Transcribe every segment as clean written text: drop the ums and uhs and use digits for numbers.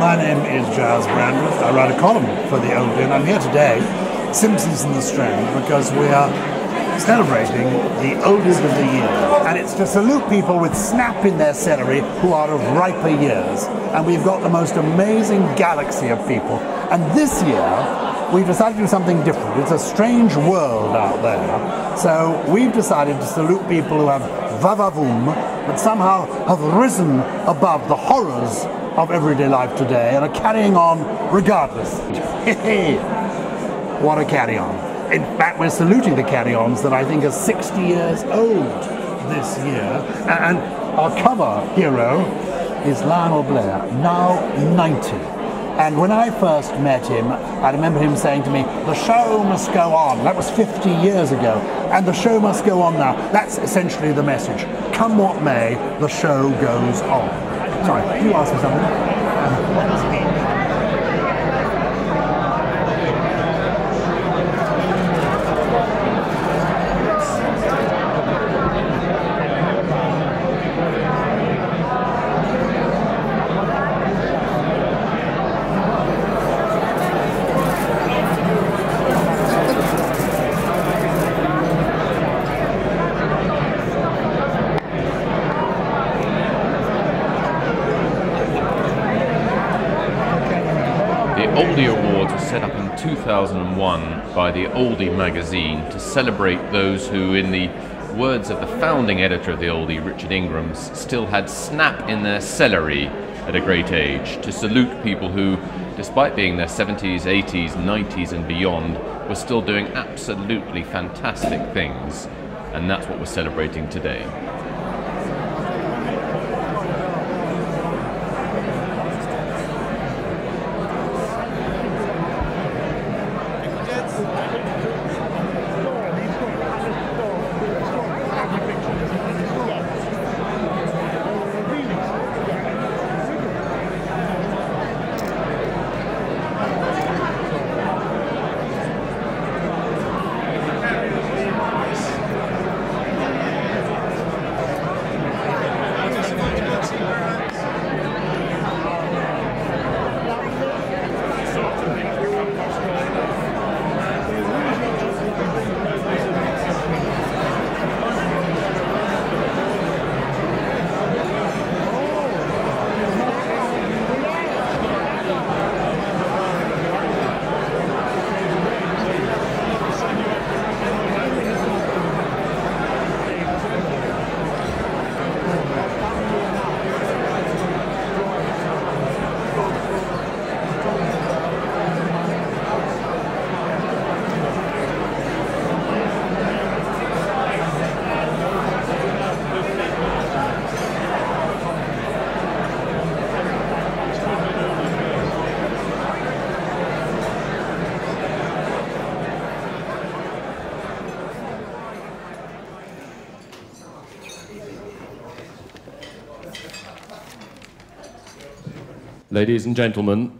My name is Gyles Brandreth. I write a column for the Oldie, and I'm here today, Simpsons in the Strand, because we are celebrating the Oldies of the Year. And it's to salute people with snap in their celery who are of riper years. And we've got the most amazing galaxy of people. And this year, we've decided to do something different. It's a strange world out there. So we've decided to salute people who have vavavoom, but somehow have risen above the horrors of everyday life today and are carrying on regardless. What a carry-on. In fact, we're saluting the carry-ons that I think are 60 years old this year. And our cover hero is Lionel Blair, now 90. And when I first met him, I remember him saying to me, "The show must go on." That was 50 years ago. And the show must go on now. That's essentially the message. Come what may, the show goes on. Sorry, can you ask me something? Oldie Awards were set up in 2001 by the Oldie magazine to celebrate those who, in the words of the founding editor of the Oldie, Richard Ingrams, still had snap in their celery at a great age, to salute people who, despite being in their 70s, 80s, 90s and beyond, were still doing absolutely fantastic things. And that's what we're celebrating today. Ladies and gentlemen,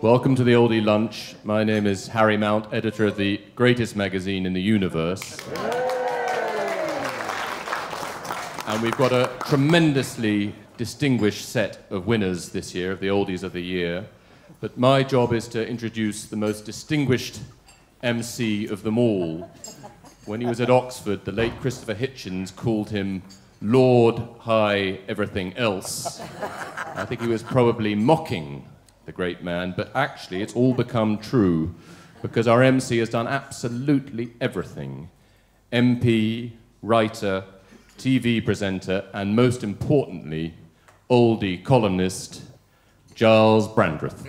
welcome to the Oldie Lunch. My name is Harry Mount, editor of the greatest magazine in the universe. And we've got a tremendously distinguished set of winners this year, of the Oldies of the Year. But my job is to introduce the most distinguished MC of them all. When he was at Oxford, the late Christopher Hitchens called him Lord High Everything Else. I think he was probably mocking the great man, but actually it's all become true because our MC has done absolutely everything. MP, writer, TV presenter, and most importantly, Oldie columnist, Gyles Brandreth.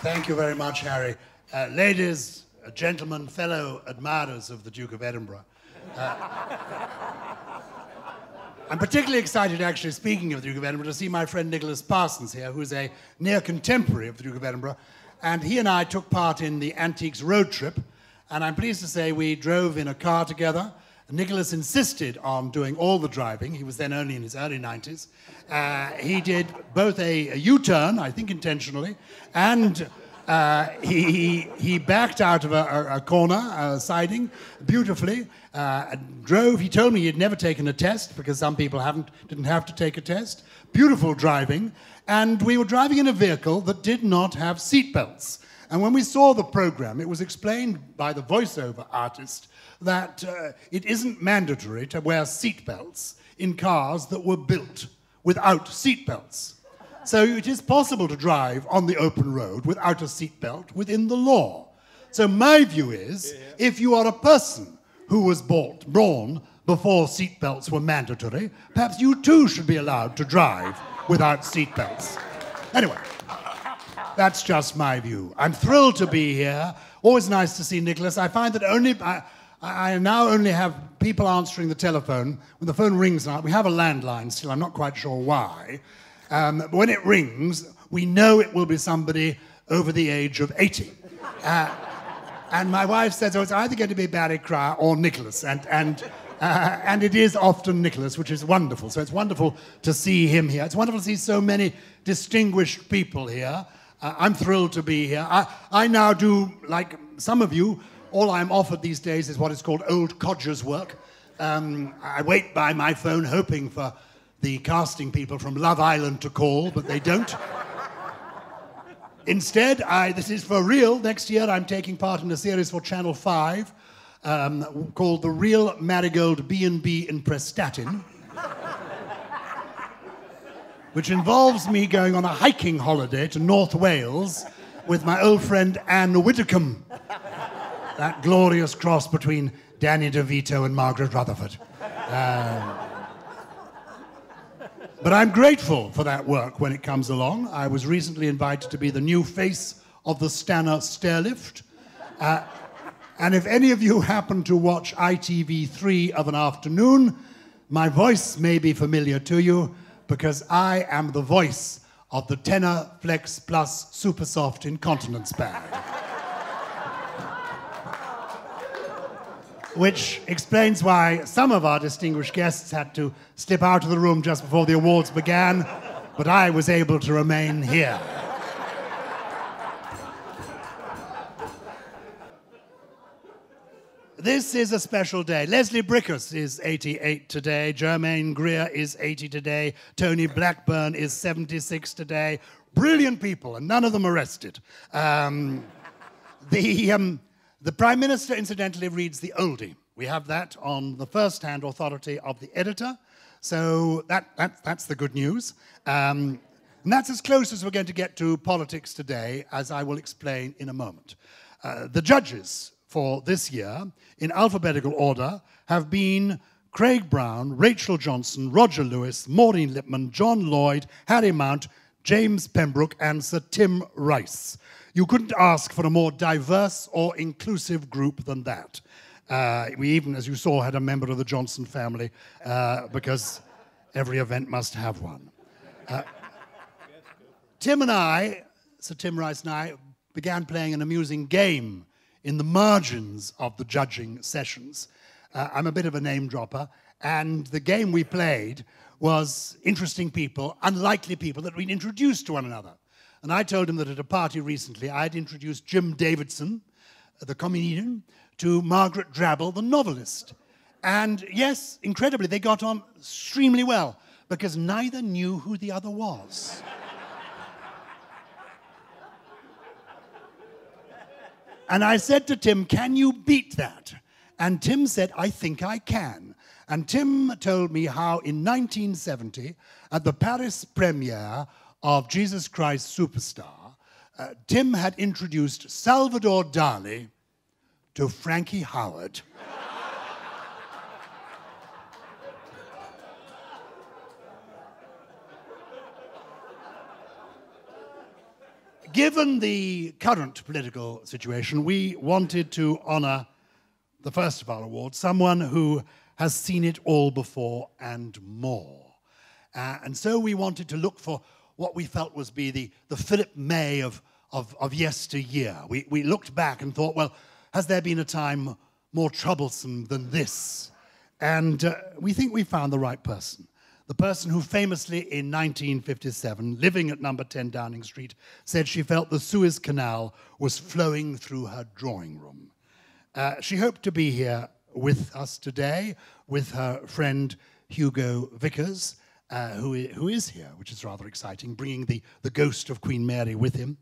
Thank you very much, Harry. Ladies, gentlemen, fellow admirers of the Duke of Edinburgh. I'm particularly excited, actually, speaking of the Duke of Edinburgh, to see my friend Nicholas Parsons here, who's a near contemporary of the Duke of Edinburgh. And he and I took part in the Antiques road trip, and I'm pleased to say we drove in a car together. Nicholas insisted on doing all the driving. He was then only in his early 90s. He did both a U-turn, I think intentionally, and He backed out of a corner, siding, beautifully, drove. He told me he'd never taken a test because some people didn't have to take a test. Beautiful driving. And we were driving in a vehicle that did not have seatbelts. And when we saw the program, it was explained by the voiceover artist that it isn't mandatory to wear seatbelts in cars that were built without seatbelts. So it is possible to drive on the open road without a seatbelt within the law. So my view is, if you are a person who was born before seatbelts were mandatory, perhaps you too should be allowed to drive without seatbelts. Anyway, that's just my view. I'm thrilled to be here. Always nice to see Nicholas. I find that I now only have people answering the telephone. When the phone rings now, we have a landline still, I'm not quite sure why. But when it rings, we know it will be somebody over the age of 80. And my wife says, oh, it's either going to be Barry Cryer or Nicholas. And it is often Nicholas, which is wonderful. So it's wonderful to see him here. It's wonderful to see so many distinguished people here. I'm thrilled to be here. I now do, like some of you, all I'm offered these days is what is called old codger's work. I wait by my phone hoping for the casting people from Love Island to call, but they don't. Instead, this is for real. Next year, I'm taking part in a series for Channel 5 called The Real Marigold B&B in Prestatyn, which involves me going on a hiking holiday to North Wales with my old friend Anne Widdecombe, that glorious cross between Danny DeVito and Margaret Rutherford. But I'm grateful for that work when it comes along. I was recently invited to be the new face of the Stanner Stairlift. And if any of you happen to watch ITV3 of an afternoon, my voice may be familiar to you because I am the voice of the Tenor Flex Plus Super Soft Incontinence Pad. Which explains why some of our distinguished guests had to slip out of the room just before the awards began, but I was able to remain here. This is a special day. Leslie Brickus is 88 today. Germaine Greer is 80 today. Tony Blackburn is 76 today. Brilliant people, and none of them arrested. The Prime Minister, incidentally, reads the Oldie. We have that on the first-hand authority of the editor, so that's the good news. And that's as close as we're going to get to politics today, as I will explain in a moment. The judges for this year, in alphabetical order, have been Craig Brown, Rachel Johnson, Roger Lewis, Maureen Lipman, John Lloyd, Harry Mount, James Pembroke, and Sir Tim Rice. You couldn't ask for a more diverse or inclusive group than that. We even, as you saw, had a member of the Johnson family because every event must have one. Tim and I, Sir Tim Rice and I, began playing an amusing game in the margins of the judging sessions. I'm a bit of a name dropper, and the game we played was interesting people, unlikely people that we'd introduced to one another. And I told him that at a party recently, I'd introduced Jim Davidson, the comedian, to Margaret Drabble, the novelist. And yes, incredibly, they got on extremely well, because neither knew who the other was. And I said to Tim, can you beat that? And Tim said, I think I can. And Tim told me how in 1970, at the Paris premiere of Jesus Christ Superstar, Tim had introduced Salvador Dali to Frankie Howard. Given the current political situation, we wanted to honor the first of our awards, someone who has seen it all before and more. And so we wanted to look for what we felt was be the Philip May of yesteryear. We looked back and thought, well, has there been a time more troublesome than this? And we think we found the right person. the person who famously in 1957, living at number 10 Downing Street, said she felt the Suez Canal was flowing through her drawing room. She hoped to be here with us today with her friend Hugo Vickers, who is here, which is rather exciting, bringing the ghost of Queen Mary with him.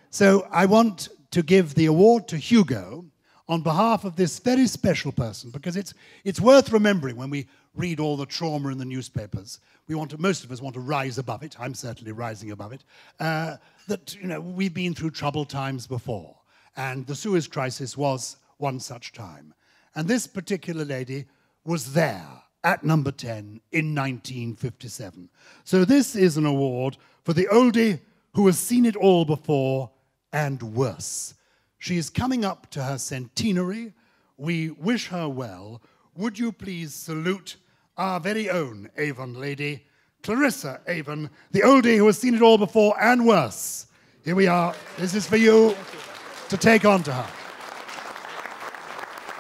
So I want to give the award to Hugo on behalf of this very special person, because it's worth remembering when we read all the trauma in the newspapers. Most of us want to rise above it. I'm certainly rising above it. That we've been through troubled times before, and the Suez Crisis was one such time. And this particular lady was there at number 10 in 1957. So this is an award for the oldie who has seen it all before and worse. She is coming up to her centenary. We wish her well. Would you please salute our very own Avon lady, Clarissa Avon, the oldie who has seen it all before and worse. Here we are. This is for you to take on to her.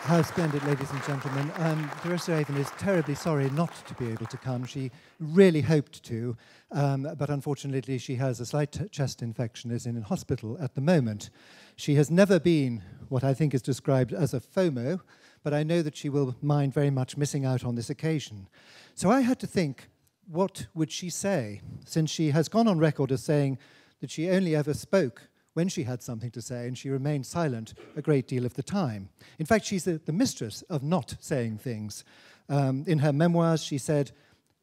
How splendid, ladies and gentlemen. Clarissa Avon is terribly sorry not to be able to come. She really hoped to, but unfortunately she has a slight chest infection, is in hospital at the moment. She has never been what I think is described as a FOMO, but I know that she will mind very much missing out on this occasion. So I had to think, what would she say, since she has gone on record as saying that she only ever spoke when she had something to say, and she remained silent a great deal of the time. In fact, she's the mistress of not saying things. In her memoirs, she said,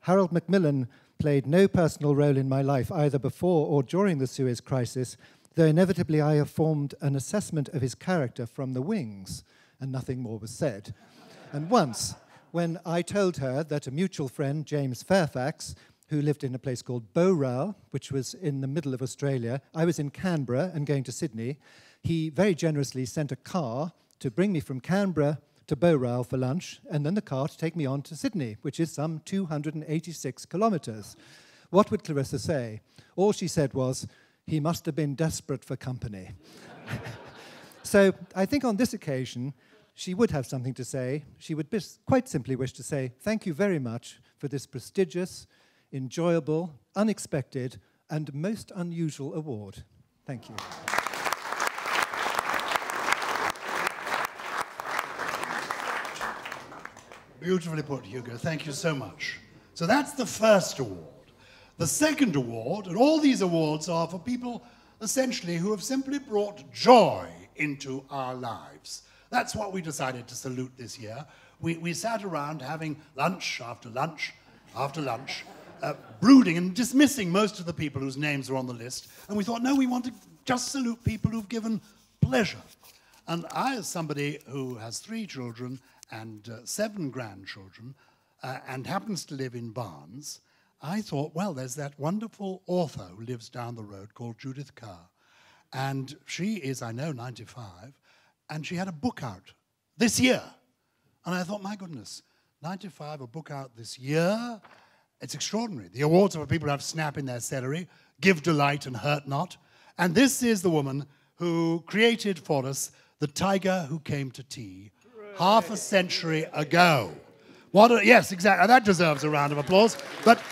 "Harold Macmillan played no personal role in my life, either before or during the Suez Crisis, though inevitably I have formed an assessment of his character from the wings," and nothing more was said. And once, when I told her that a mutual friend, James Fairfax, who lived in a place called Bowral, which was in the middle of Australia. I was in Canberra and going to Sydney. He very generously sent a car to bring me from Canberra to Bowral for lunch, and then the car to take me on to Sydney, which is some 286 kilometres. What would Clarissa say? All she said was, "He must have been desperate for company." So I think on this occasion, she would have something to say. She would quite simply wish to say, "Thank you very much for this prestigious, enjoyable, unexpected, and most unusual award." Thank you. Beautifully put, Hugo. Thank you so much. So that's the first award. The second award, and all these awards are for people essentially who have simply brought joy into our lives. That's what we decided to salute this year. We sat around having lunch after lunch after lunch, brooding and dismissing most of the people whose names are on the list. And we thought, no, we want to just salute people who've given pleasure. And I, as somebody who has 3 children and 7 grandchildren and happens to live in Barnes, I thought, well, there's that wonderful author who lives down the road called Judith Kerr. And she is, I know, 95, and she had a book out this year. And I thought, my goodness, 95, a book out this year? It's extraordinary. The awards are for people who have snap in their celery, give delight and hurt not. And this is the woman who created for us The Tiger Who Came to Tea half a century ago. Yes, exactly. That deserves a round of applause. But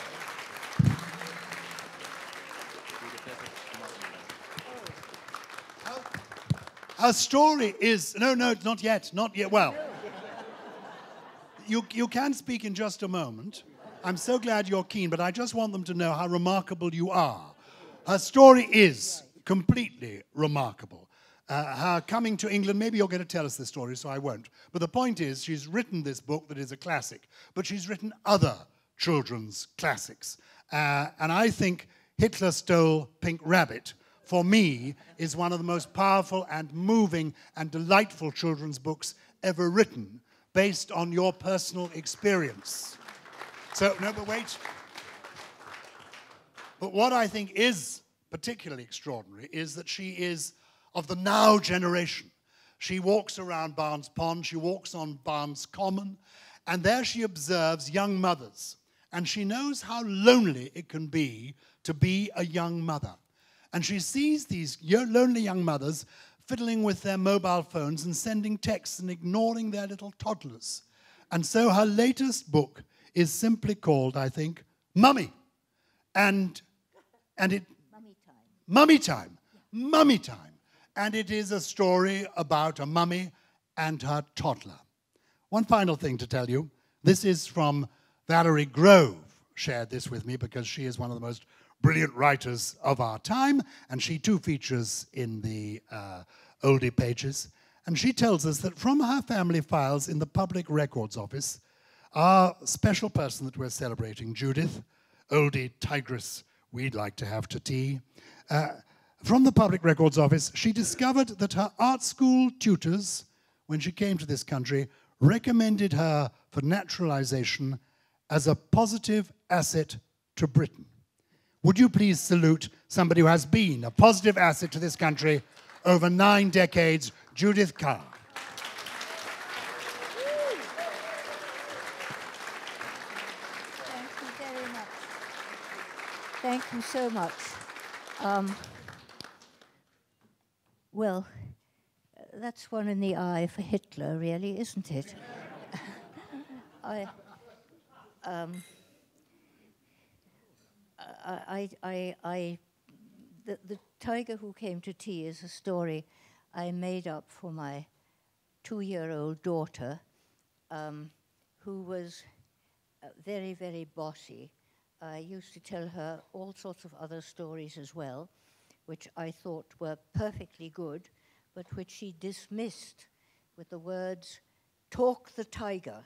her story is... No, not yet. Not yet. Well, you can speak in just a moment. I'm so glad you're keen, but I just want them to know how remarkable you are. Her story is completely remarkable. Her coming to England, maybe you're going to tell us the story, so I won't. But the point is, she's written this book that is a classic, but she's written other children's classics. And I think Hitler Stole Pink Rabbit, for me, is one of the most powerful and moving and delightful children's books ever written, based on your personal experience. So, no, but wait. But what I think is particularly extraordinary is that she is of the now generation. She walks around Barnes Pond, she walks on Barnes Common, and there she observes young mothers. And she knows how lonely it can be to be a young mother. And she sees these lonely young mothers fiddling with their mobile phones and sending texts and ignoring their little toddlers. And so her latest book is simply called, I think, Mummy. And it... Mummy time. Mummy time. Yeah. Mummy time. And it is a story about a mummy and her toddler. One final thing to tell you. This is from Valerie Grove, shared this with me because she is one of the most brilliant writers of our time, and she too features in the Oldie pages. And she tells us that from her family files in the Public Records Office, our special person that we're celebrating, Judith, Oldie Tigress, we'd like to have to tea, from the Public Records Office, she discovered that her art school tutors, when she came to this country, recommended her for naturalization as a positive asset to Britain. Would you please salute somebody who has been a positive asset to this country over 9 decades, Judith Kerr. Thank you very much. Thank you so much. Well, that's one in the eye for Hitler, really, isn't it? The Tiger Who Came to Tea is a story I made up for my 2-year-old daughter, who was very, very bossy. I used to tell her all sorts of other stories as well, which I thought were perfectly good, but which she dismissed with the words, "Talk the tiger."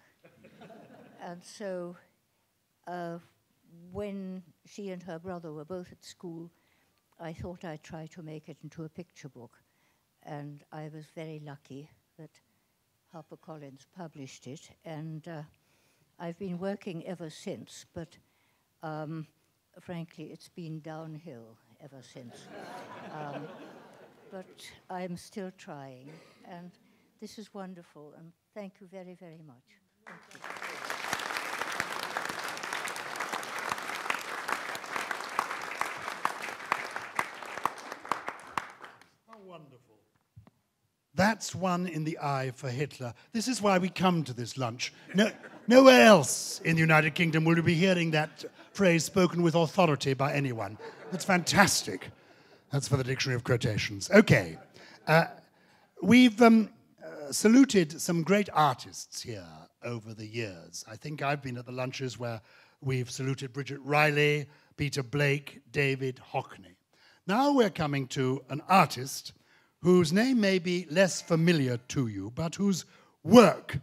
And so when she and her brother were both at school, I thought I'd try to make it into a picture book. And I was very lucky that HarperCollins published it. And I've been working ever since, but frankly, it's been downhill ever since. But I'm still trying. And this is wonderful. And thank you very, very much. Thank you. Wonderful. That's one in the eye for Hitler. This is why we come to this lunch. Nowhere else in the United Kingdom will you be hearing that phrase spoken with authority by anyone. That's fantastic. That's for the Dictionary of Quotations. Okay. We've saluted some great artists here over the years. I think I've been at the lunches where we've saluted Bridget Riley, Peter Blake, David Hockney. Now we're coming to an artist whose name may be less familiar to you, but whose work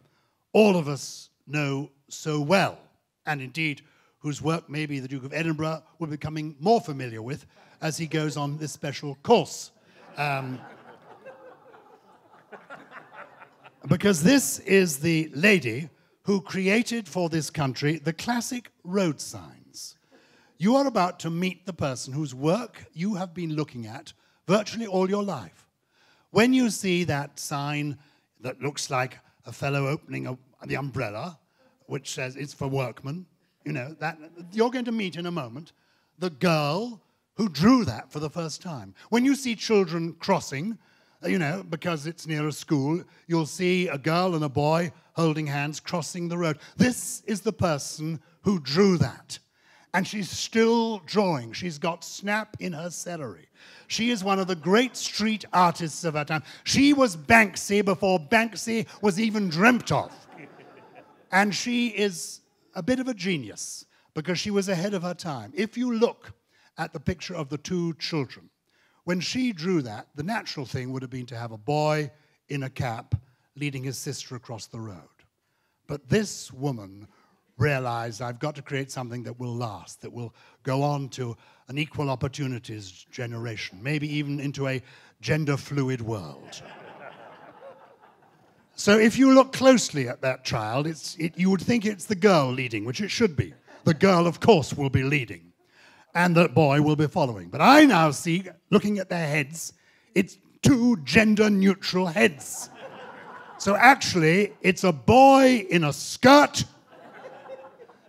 all of us know so well, and indeed whose work maybe the Duke of Edinburgh will be becoming more familiar with as he goes on this special course. Because this is the lady who created for this country the classic road signs. You are about to meet the person whose work you have been looking at virtually all your life. When you see that sign that looks like a fellow opening the umbrella, which says it's for workmen, you know, that you're going to meet in a moment the girl who drew that for the first time. When you see children crossing, you know, because it's near a school, you'll see a girl and a boy holding hands crossing the road. This is the person who drew that. And she's still drawing. She's got snap in her celery. She is one of the great street artists of our time. She was Banksy before Banksy was even dreamt of. And she is a bit of a genius because she was ahead of her time. If you look at the picture of the 2 children, when she drew that, the natural thing would have been to have a boy in a cap leading his sister across the road. But this woman realized I've got to create something that will last, that will go on to an equal opportunities generation, maybe even into a gender-fluid world. So if you look closely at that child, you would think it's the girl leading, which it should be. The girl, of course, will be leading, and the boy will be following. But I now see, looking at their heads, it's 2 gender-neutral heads. So actually, it's a boy in a skirt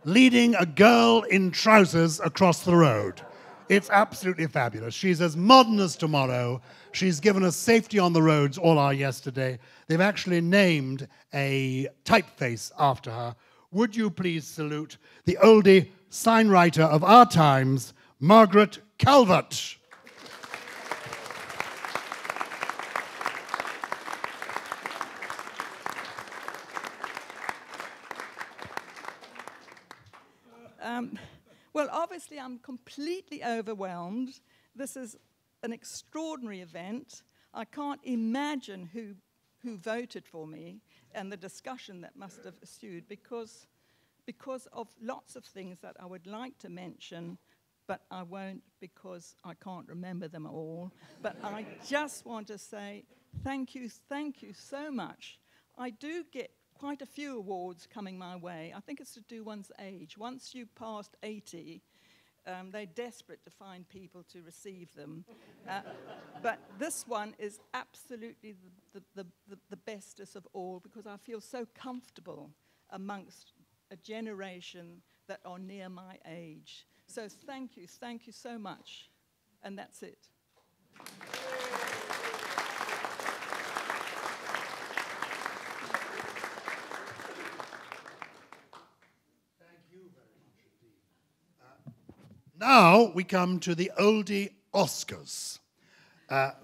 leading a girl in trousers across the road. It's absolutely fabulous. She's as modern as tomorrow. She's given us safety on the roads all our yesterday. They've actually named a typeface after her, would you please salute the oldie signwriter of our times, Margaret Calvert. Well, obviously, I'm completely overwhelmed. This is an extraordinary event. I can't imagine who voted for me and the discussion that must have ensued because of lots of things that I would like to mention, but I won't because I can't remember them all. But I just want to say thank you so much. I do get quite a few awards coming my way. I think it's to do one's age. Once you've passed 80, they're desperate to find people to receive them. But this one is absolutely the bestest of all because I feel so comfortable amongst a generation that are near my age. So thank you so much. And that's it. Now we come to the Oldie Oscars.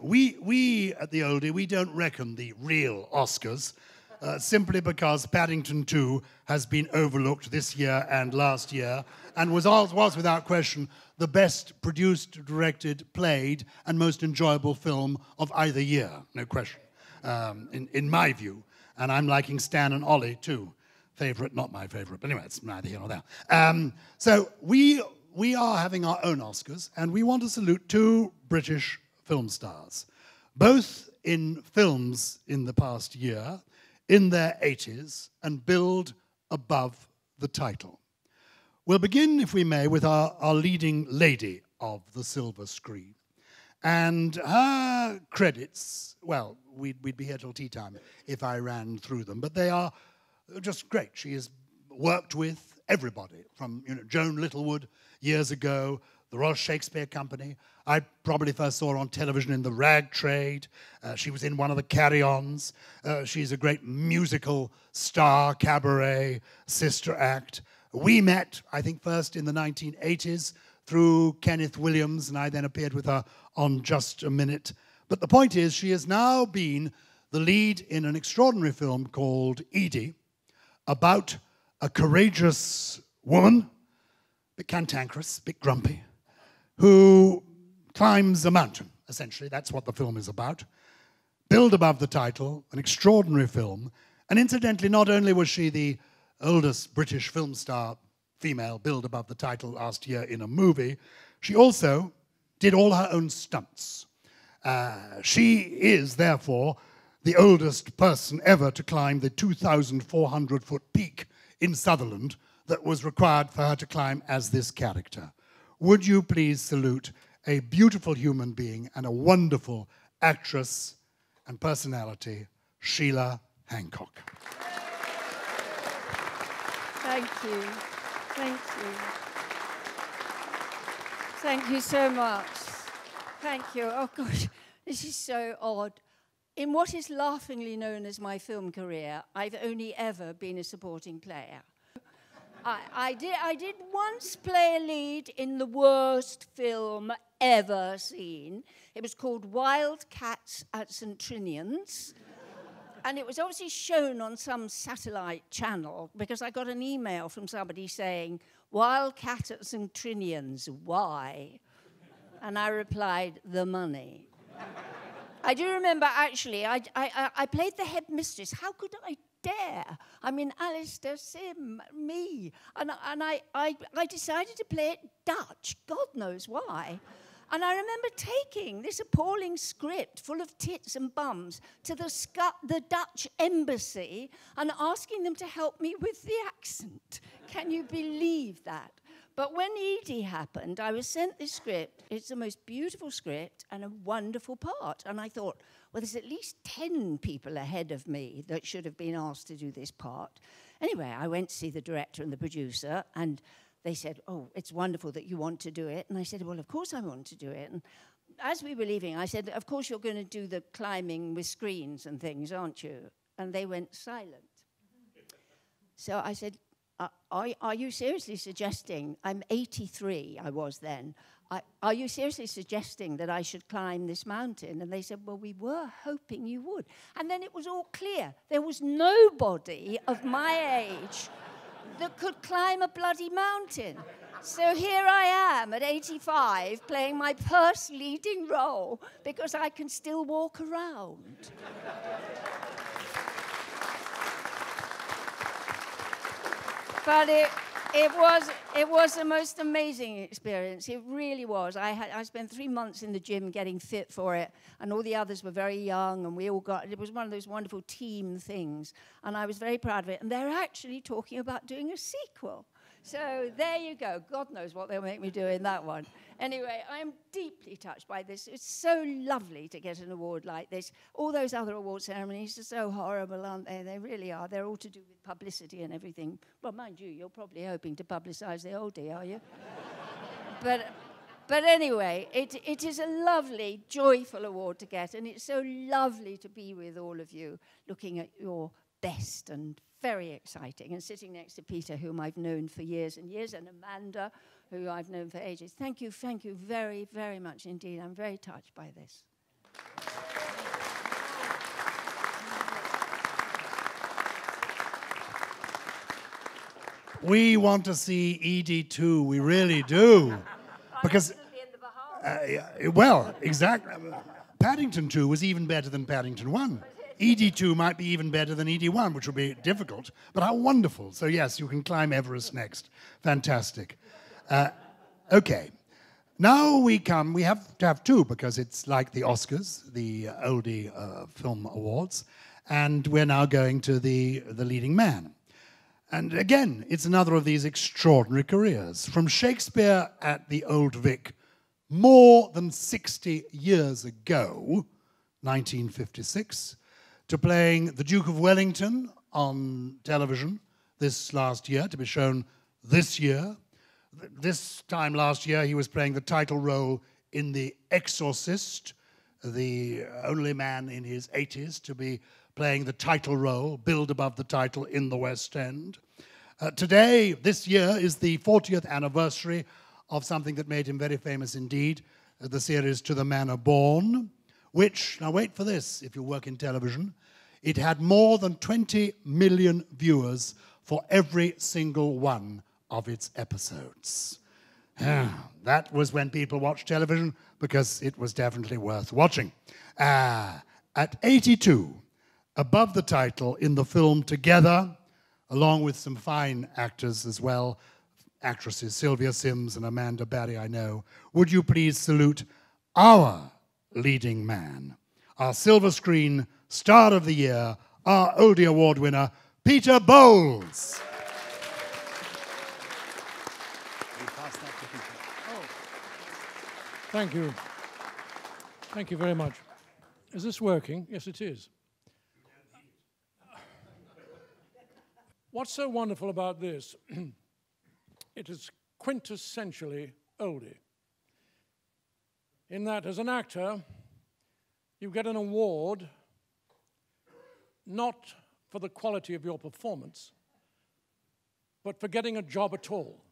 We at the Oldie, we don't reckon the real Oscars, simply because Paddington 2 has been overlooked this year and last year, and was without question the best produced, directed, played, and most enjoyable film of either year, no question, in my view. And I'm liking Stan and Ollie too. Favorite, not my favorite, but anyway, it's neither here nor there. So we are having our own Oscars, and we want to salute two British film stars, both in films in the past year, in their 80s, and billed above the title. We'll begin, if we may, with our leading lady of the silver screen. And her credits, well, we'd be here till tea time if I ran through them, but they are just great. She has worked with everybody, from Joan Littlewood years ago, the Royal Shakespeare Company. I probably first saw her on television in The Rag Trade. She was in one of the Carry-Ons. She's a great musical star, cabaret, sister act. We met, I think, first in the 1980s through Kenneth Williams, and I then appeared with her on Just a Minute. But the point is, she has now been the lead in an extraordinary film called Edie, about a courageous woman, a bit cantankerous, a bit grumpy, who climbs a mountain, essentially. That's what the film is about. Billed above the title, an extraordinary film. And incidentally, not only was she the oldest British film star, female, billed above the title last year in a movie, she also did all her own stunts. She is, therefore, the oldest person ever to climb the 2,400-foot peak in Sutherland that was required for her to climb as this character. Would you please salute a beautiful human being and a wonderful actress and personality, Sheila Hancock. Thank you. Thank you. Thank you so much. Thank you. Oh, gosh, this is so odd. In what is laughingly known as my film career, I've only ever been a supporting player. I did once play a lead in the worst film ever seen. It was called Wild Cats at St. Trinian's. And it was obviously shown on some satellite channel because I got an email from somebody saying, Wild Cat at St. Trinian's, why? And I replied, the money. I do remember, actually, I played the headmistress. How could I dare? I mean, Alistair Sim, me. And I decided to play it Dutch. God knows why. And I remember taking this appalling script full of tits and bums to the Dutch embassy and asking them to help me with the accent. Can you believe that? But when Edie happened, I was sent this script. It's the most beautiful script and a wonderful part. And I thought, well, there's at least 10 people ahead of me that should have been asked to do this part. Anyway, I went to see the director and the producer, and they said, oh, it's wonderful that you want to do it. And I said, well, of course I want to do it. And as we were leaving, I said, of course you're going to do the climbing with screens and things, aren't you? And they went silent. So I said, are you seriously suggesting, I'm 83, I was then, are you seriously suggesting that I should climb this mountain? And they said, well, we were hoping you would. And then it was all clear. There was nobody of my age that could climb a bloody mountain. So here I am at 85 playing my first leading role because I can still walk around. But it was the most amazing experience. It really was. I spent 3 months in the gym getting fit for it, and all the others were very young, and it was one of those wonderful team things, and I was very proud of it. And they're actually talking about doing a sequel. So there you go. God knows what they'll make me do in that one. Anyway, I am deeply touched by this. It's so lovely to get an award like this. All those other award ceremonies are so horrible, aren't they? They really are. They're all to do with publicity and everything. Well, mind you, you're probably hoping to publicise the oldie, are you? But anyway, it is a lovely, joyful award to get, and it's so lovely to be with all of you, looking at your best and very exciting, and sitting next to Peter, whom I've known for years and years, and Amanda, who I've known for ages. Thank you very, very much indeed. I'm very touched by this. We want to see Edie too, we really do. Because, well, exactly. Paddington 2 was even better than Paddington 1. Edie 2 might be even better than Edie 1, which will be difficult, but how wonderful. So yes, you can climb Everest next. Fantastic. Okay. Now we have to have two, because it's like the Oscars, the Oldie Film Awards, and we're now going to the leading man. And again, it's another of these extraordinary careers. From Shakespeare at the Old Vic more than 60 years ago, 1956, to playing the Duke of Wellington on television this last year, to be shown this year. This time last year, he was playing the title role in The Exorcist, the only man in his 80s to be playing the title role, billed above the title in the West End. Today, this year, is the 40th anniversary of something that made him very famous indeed, the series To the Manor Born, which, now wait for this, if you work in television, it had more than 20 million viewers for every single one of its episodes. That was when people watched television, because it was definitely worth watching. At 82, above the title in the film Together, along with some fine actors as well, actresses Sylvia Sims and Amanda Barry, I know, would you please salute our leading man, our silver screen star of the year, our Oldie Award winner, Peter Bowles. Thank you. Thank you very much. Is this working? Yes, it is. What's so wonderful about this? It is quintessentially Oldie. In that, as an actor, you get an award not for the quality of your performance, but for getting a job at all.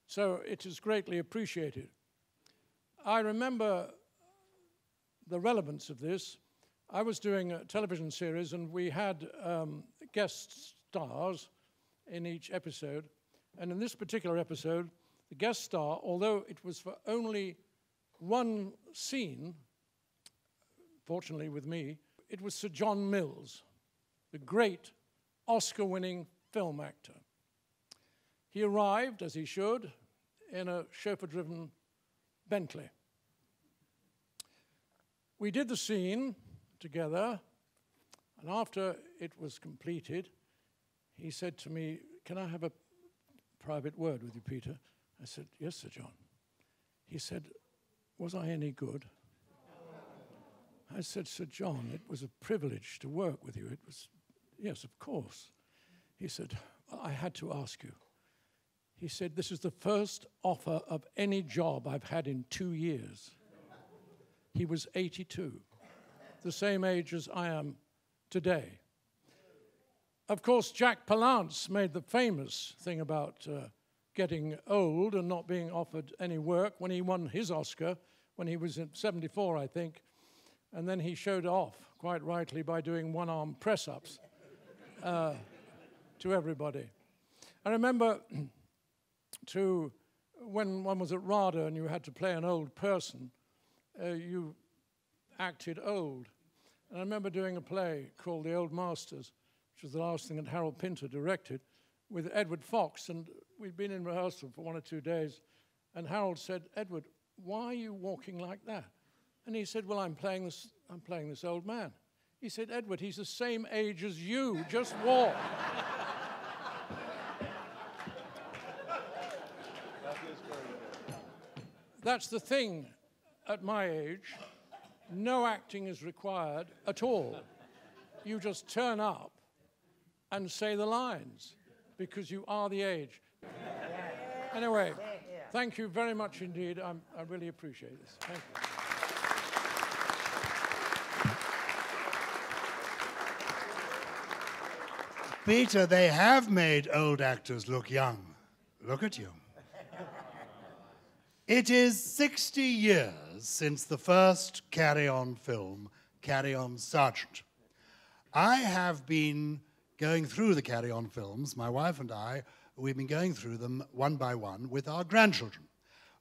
So it is greatly appreciated. I remember the relevance of this. I was doing a television series, and we had guest stars in each episode. And in this particular episode, the guest star, although it was for only one scene, fortunately with me, it was Sir John Mills, the great Oscar-winning film actor. He arrived, as he should, in a chauffeur-driven Bentley. We did the scene together, and after it was completed, he said to me, "Can I have a private word with you, Peter?" I said, "Yes, Sir John." He said, "Was I any good?" I said, "Sir John, it was a privilege to work with you." It was, "Yes, of course." He said, "I had to ask you." He said, "This is the first offer of any job I've had in 2 years." He was 82, the same age as I am today. Of course, Jack Palance made the famous thing about getting old and not being offered any work when he won his Oscar when he was at 74, I think. And then he showed off, quite rightly, by doing one-arm press-ups to everybody. I remember when one was at RADA and you had to play an old person, you acted old. And I remember doing a play called The Old Masters, which was the last thing that Harold Pinter directed, with Edward Fox. And we'd been in rehearsal for 1 or 2 days. And Harold said, "Edward, why are you walking like that?" And he said, "Well, I'm playing this old man." He said, "Edward, he's the same age as you. Just walk." That's the thing at my age. No acting is required at all. You just turn up and say the lines because you are the age. Anyway, thank you very much indeed. I really appreciate this. Thank you. Peter, they have made old actors look young. Look at you. It is 60 years since the first Carry On film, Carry On Sergeant. I have been going through the Carry On films, my wife and I, we've been going through them one by one with our grandchildren,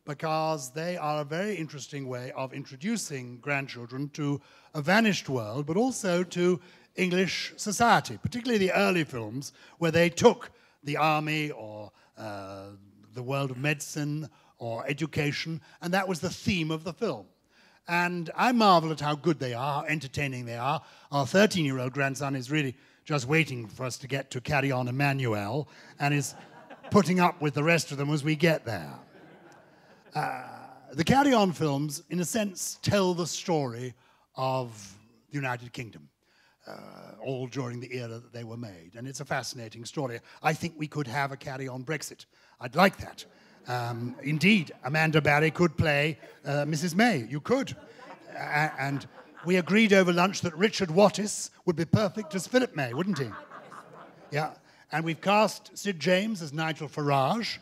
because they are a very interesting way of introducing grandchildren to a vanished world, but also to English society, particularly the early films where they took the army or the world of medicine or education, and that was the theme of the film. And I marvel at how good they are, how entertaining they are. Our 13-year-old grandson is really just waiting for us to get to Carry On Emmanuel and is putting up with the rest of them as we get there. The Carry On films, in a sense, tell the story of the United Kingdom, all during the era that they were made. And it's a fascinating story. I think we could have a Carry On Brexit. I'd like that. Indeed, Amanda Barry could play Mrs. May. You could. And we agreed over lunch that Richard Wattis would be perfect as Philip May, wouldn't he? Yeah. And we've cast Sid James as Nigel Farage.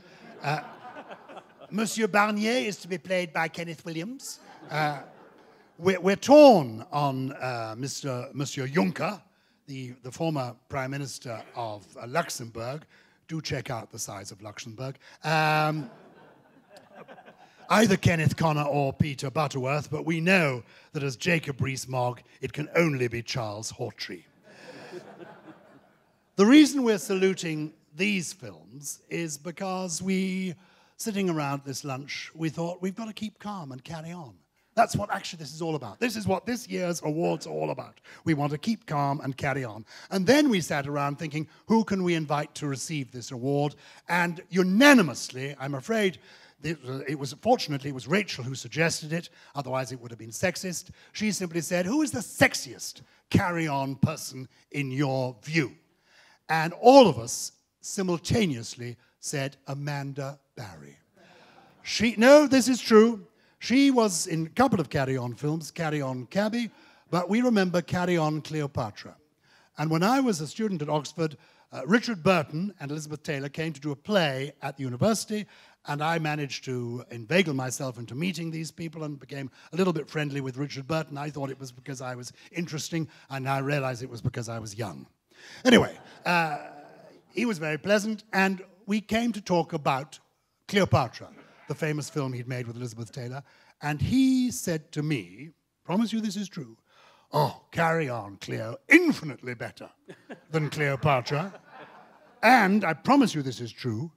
Monsieur Barnier is to be played by Kenneth Williams. We're torn on Monsieur Juncker, the former Prime Minister of Luxembourg. Do check out the size of Luxembourg. Either Kenneth Connor or Peter Butterworth, but we know that as Jacob Rees-Mogg, it can only be Charles Hawtrey. The reason we're saluting these films is because sitting around this lunch, we thought we've got to keep calm and carry on. That's what actually this is all about. This is what this year's awards are all about. We want to keep calm and carry on. And then we sat around thinking, who can we invite to receive this award? And unanimously, I'm afraid, fortunately, it was Rachel who suggested it, otherwise it would have been sexist. She simply said, who is the sexiest carry-on person in your view? And all of us simultaneously said Amanda Barry. No, this is true. She was in a couple of Carry On films, Carry On Cabby, but we remember Carry On Cleopatra. And when I was a student at Oxford, Richard Burton and Elizabeth Taylor came to do a play at the university, and I managed to inveigle myself into meeting these people and became a little bit friendly with Richard Burton. I thought it was because I was interesting, and I realized it was because I was young. Anyway, he was very pleasant, and we came to talk about Cleopatra, the famous film he'd made with Elizabeth Taylor, and he said to me, promise you this is true, oh, Carry On, Cleo, infinitely better than Cleopatra, and I promise you this is true,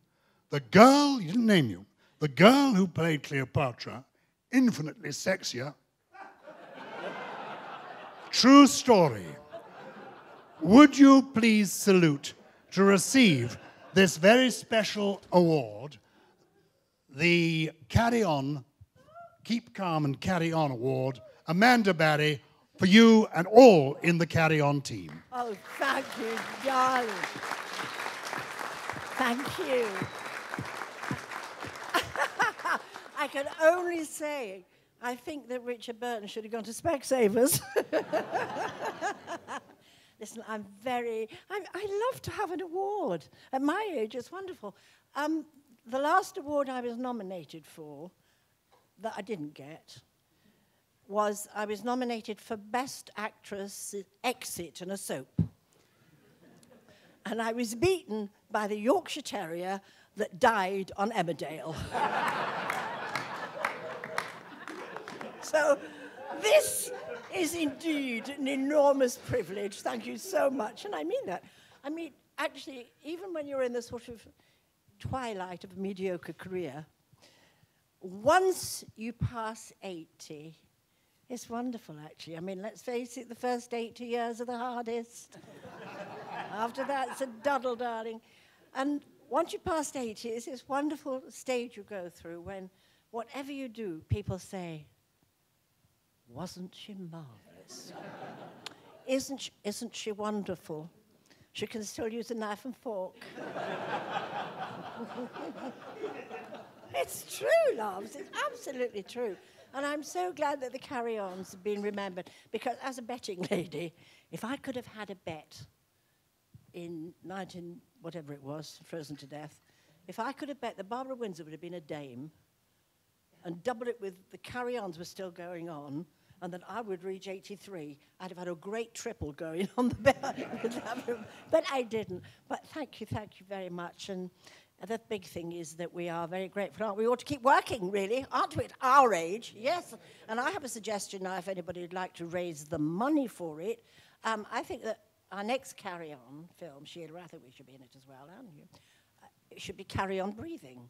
the girl, he didn't name you, the girl who played Cleopatra, infinitely sexier. True story. Would you please salute to receive this very special award, the Carry On, Keep Calm and Carry On Award, Amanda Barry, for you and all in the Carry On team. Oh, thank you, darling. Thank you. I can only say, I think that Richard Burton should have gone to Specsavers. Listen, I love to have an award. At my age, it's wonderful. The last award I was nominated for, that I didn't get, was I was nominated for Best Actress Exit in a Soap. And I was beaten by the Yorkshire Terrier that died on Emmerdale. So this is indeed an enormous privilege. Thank you so much. And I mean that. I mean, actually, even when you're in the sort of twilight of a mediocre career, once you pass 80, it's wonderful, actually. I mean, let's face it, the first 80 years are the hardest. After that, it's a duddle, darling. And once you pass 80, it's this wonderful stage you go through when whatever you do, people say, wasn't she marvellous? Isn't she wonderful? She can still use a knife and fork. It's true, loves. It's absolutely true. And I'm so glad that the carry-ons have been remembered, because as a betting lady, if I could have had a bet in 19, whatever it was, frozen to death, if I could have bet that Barbara Windsor would have been a dame and double it with the carry-ons were still going on, and that I would reach 83, I'd have had a great triple going on the bet. But I didn't. But thank you very much. And the big thing is that we are very grateful, aren't we? We ought to keep working, really, aren't we, at our age? Yes. And I have a suggestion now, if anybody would like to raise the money for it. I think that our next Carry On film, Sheila, I think we should be in it as well, aren't you? It should be Carry On Breathing.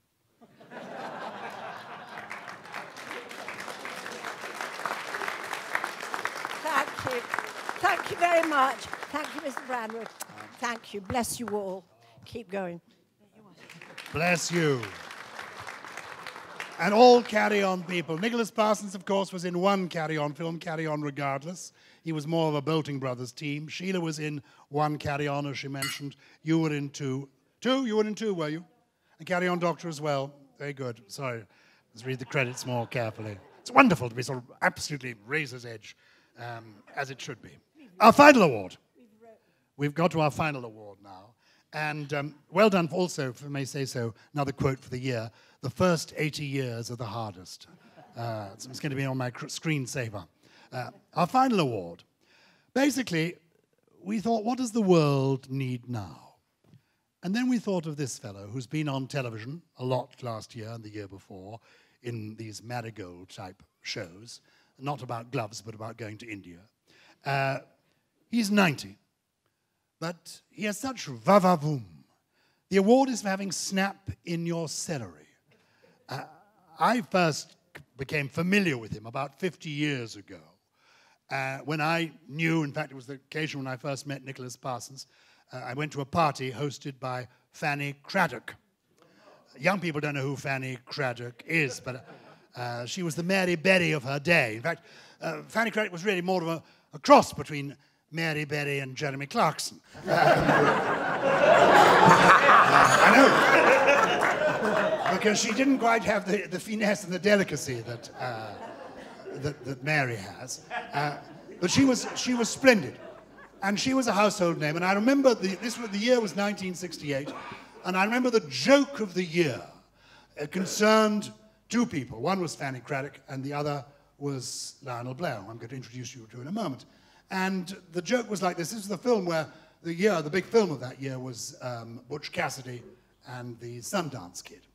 Thank you. Thank you very much. Thank you, Mr. Brandreth. Thank you. Bless you all. Keep going. Bless you. And all Carry On people. Nicholas Parsons, of course, was in one Carry On film, Carry On Regardless. He was more of a Bolting Brothers team. Sheila was in one Carry On, as she mentioned. You were in two. You were in two, were you? And Carry On Doctor as well. Very good. Sorry. Let's read the credits more carefully. It's wonderful to be sort of absolutely razor's edge, as it should be. Our final award. We've got to our final award now. And well done also, if I may say so, another quote for the year. The first 80 years are the hardest. It's going to be on my screensaver. Our final award. Basically, we thought, what does the world need now? And then we thought of this fellow who's been on television a lot last year and the year before in these marigold-type shows, not about gloves, but about going to India. He's 90. But he has such va-va-voom. The award is for having snap in your celery. I first became familiar with him about 50 years ago, when I knew, in fact, it was the occasion when I first met Nicholas Parsons. I went to a party hosted by Fanny Craddock. Young people don't know who Fanny Craddock is, but she was the Mary Berry of her day. In fact, Fanny Craddock was really more of a cross between Mary Berry and Jeremy Clarkson. I know. Because she didn't quite have the finesse and the delicacy that Mary has. But she was splendid. And she was a household name. And I remember, the year was 1968, and I remember the joke of the year. It concerned two people. One was Fanny Craddock, and the other was Lionel Blair, who I'm going to introduce you to in a moment. And the joke was like this. This is the film where the big film of that year was Butch Cassidy and the Sundance Kid.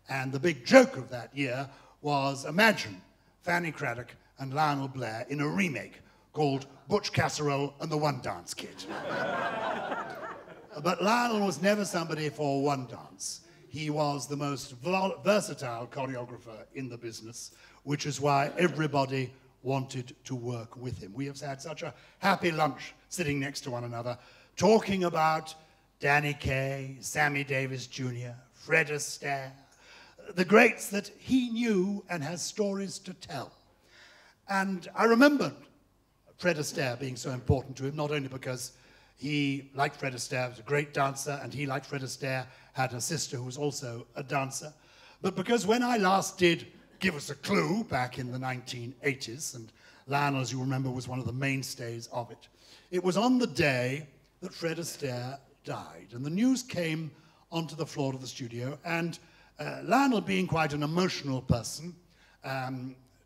And the big joke of that year was, imagine Fanny Craddock and Lionel Blair in a remake called Butch Casserole and the One Dance Kid. But Lionel was never somebody for one dance. He was the most versatile choreographer in the business, which is why everybody wanted to work with him. We have had such a happy lunch sitting next to one another, talking about Danny Kaye, Sammy Davis Jr., Fred Astaire, the greats that he knew and has stories to tell. And I remembered Fred Astaire being so important to him, not only because he liked Fred Astaire, was a great dancer, and he, like Fred Astaire, had a sister who was also a dancer, but because when I last did Give Us a Clue back in the 1980s, and Lionel, as you remember, was one of the mainstays of it, It was on the day that Fred Astaire died, and the news came onto the floor of the studio, and Lionel, being quite an emotional person,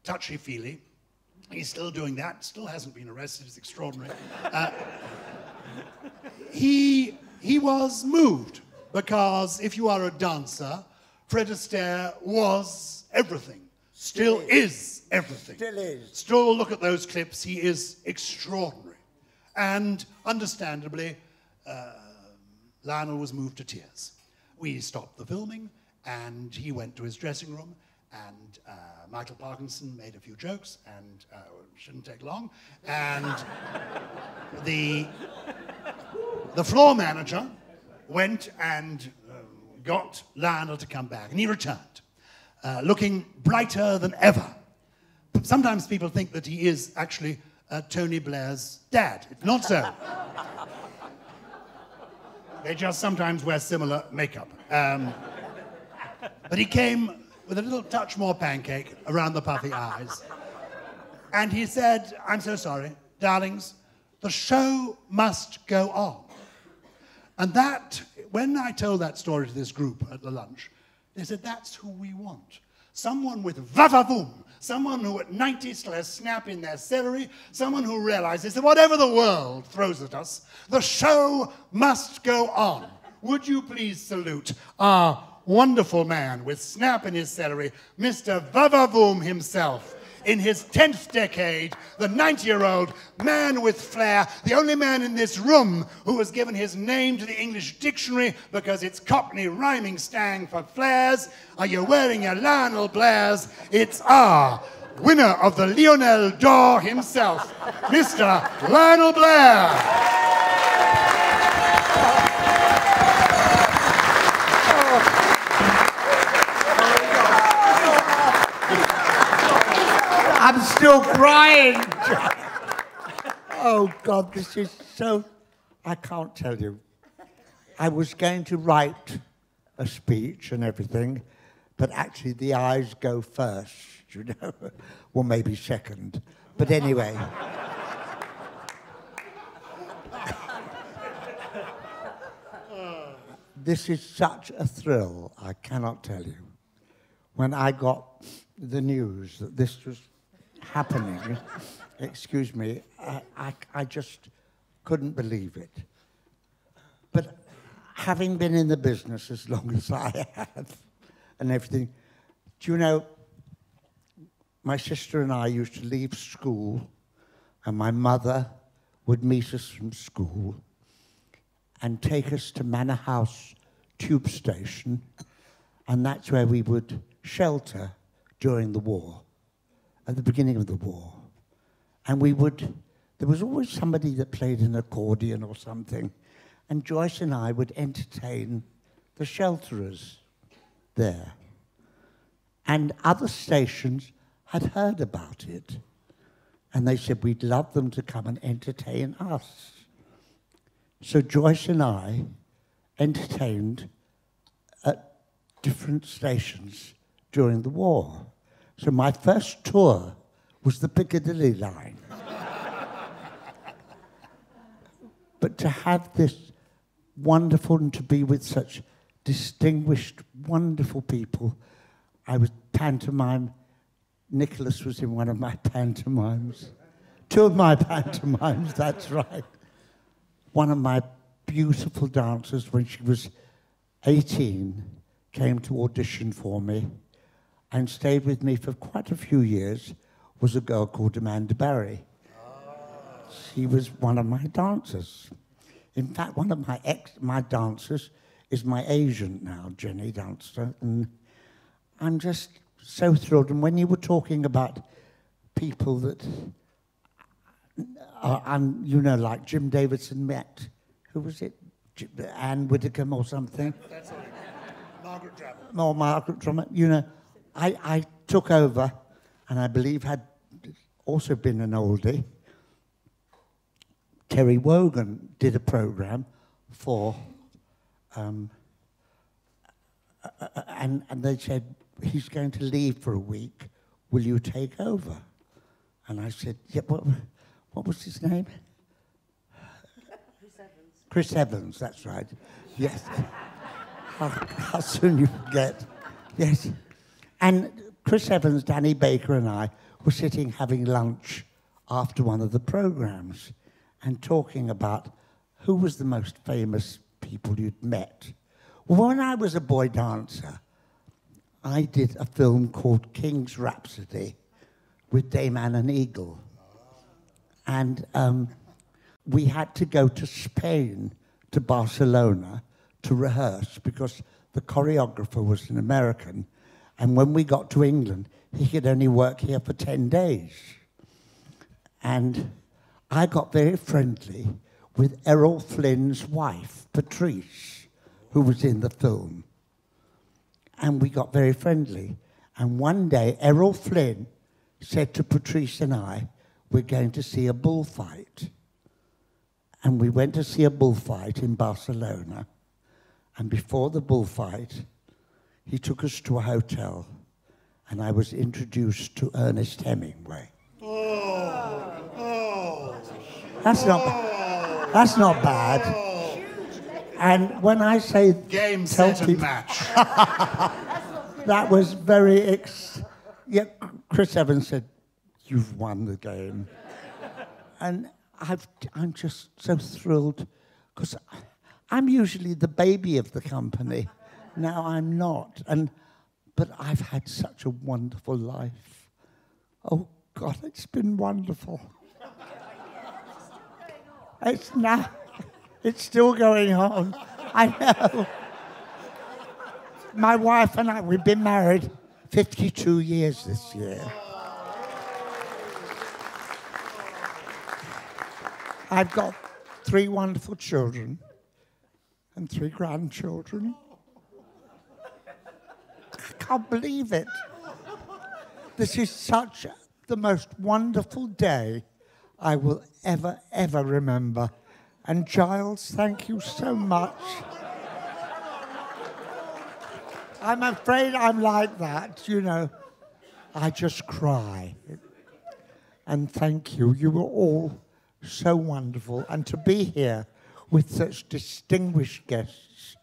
touchy-feely, he's still doing that, still hasn't been arrested, it's extraordinary. He was moved, because if you are a dancer, Fred Astaire was everything. Still is everything. Still is. Still look at those clips, he is extraordinary. And understandably, Lionel was moved to tears. We stopped the filming, and he went to his dressing room, and Michael Parkinson made a few jokes, and it shouldn't take long, and the floor manager went and got Lionel to come back, and he returned, looking brighter than ever. Sometimes people think that he is actually Tony Blair's dad. It's not so. They just sometimes wear similar makeup. But he came with a little touch more pancake around the puffy eyes. And he said, "I'm so sorry, darlings, the show must go on." And that, when I told that story to this group at the lunch, they said, "That's who we want. Someone with va-va-voom, someone who at 90 still has snap in their celery, someone who realizes that whatever the world throws at us, the show must go on." Would you please salute our wonderful man with snap in his celery, Mr. Va-va-voom himself, in his 10th decade, the 90-year-old man with flair, the only man in this room who has given his name to the English dictionary because it's Cockney rhyming slang for flares. Are you wearing your Lionel Blairs? It's our winner of the Lionel d'Or himself, Mr. Lionel Blair. I'm still crying. Oh, God, this is so... I can't tell you. I was going to write a speech and everything, but actually the eyes go first, you know? Well, maybe second. But anyway. This is such a thrill, I cannot tell you. When I got the news that this was happening, excuse me, I just couldn't believe it. But having been in the business as long as I have and everything, do you know, my sister and I used to leave school, and my mother would meet us from school and take us to Manor House Tube Station, and that's where we would shelter during the war, at the beginning of the war. And there was always somebody that played an accordion or something, and Joyce and I would entertain the shelterers there. And other stations had heard about it, and they said we'd love them to come and entertain us. So Joyce and I entertained at different stations during the war. So my first tour was the Piccadilly line. But to have this wonderful, and to be with such distinguished, wonderful people. I was pantomime. Nicholas was in one of my pantomimes. 2 of my pantomimes, that's right. One of my beautiful dancers, when she was 18, came to audition for me and stayed with me for quite a few years, was a girl called Amanda Barry. She was one of my dancers. In fact, one of my dancers is my agent now, Jenny Dunster, and I'm just so thrilled. And when you were talking about people that are, you know, like Jim Davidson met, who was it? Anne Widdecombe or something? That's right. Margaret Drummond. Or Margaret Drummond. You know, I took over, and I believe had also been an oldie. Terry Wogan did a program for, and they said, he's going to leave for a week, will you take over? And I said, yeah, what was his name? Chris Evans, that's right. Yes. How soon you forget. Yes. And Chris Evans, Danny Baker and I were sitting having lunch after one of the programs and talking about who was the most famous people you'd met. Well, when I was a boy dancer, I did a film called King's Rhapsody with Dame Anne and Eagle. And we had to go to Spain, to Barcelona, to rehearse because the choreographer was an American. And when we got to England, he could only work here for 10 days. And I got very friendly with Errol Flynn's wife, Patrice, who was in the film. And we got very friendly. And one day, Errol Flynn said to Patrice and I, we're going to see a bullfight. And we went to see a bullfight in Barcelona. And before the bullfight, he took us to a hotel, and I was introduced to Ernest Hemingway. That's not bad. And when I say game, set, and match, that was very. Yeah, Chris Evans said, "You've won the game," and I'm just so thrilled because I'm usually the baby of the company. Now I'm not, but I've had such a wonderful life. Oh God, it's been wonderful. It's still going on. I know. My wife and I, we've been married 52 years this year. I've got 3 wonderful children and 3 grandchildren. I can't believe it. This is such the most wonderful day I will ever remember. And Gyles, thank you so much. I'm afraid I'm like that, you know. I just cry. And thank you. You were all so wonderful. And to be here with such distinguished guests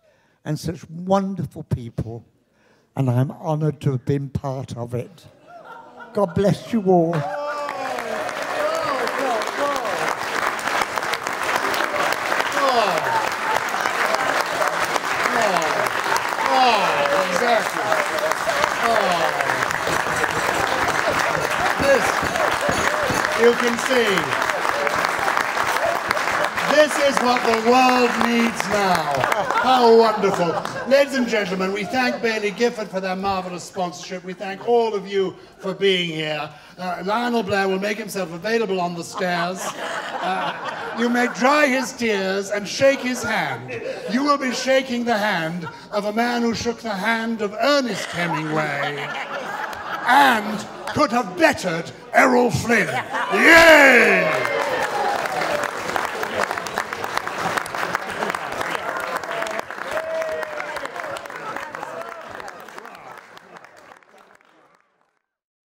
and such wonderful people, and I'm honoured to have been part of it. God bless you all. Exactly. This, you can see, this is what the world needs now. How wonderful. Ladies and gentlemen, we thank Bailey Gifford for their marvellous sponsorship. We thank all of you for being here. Lionel Blair will make himself available on the stairs. You may dry his tears and shake his hand. You will be shaking the hand of a man who shook the hand of Ernest Hemingway and could have bettered Errol Flynn. Yay!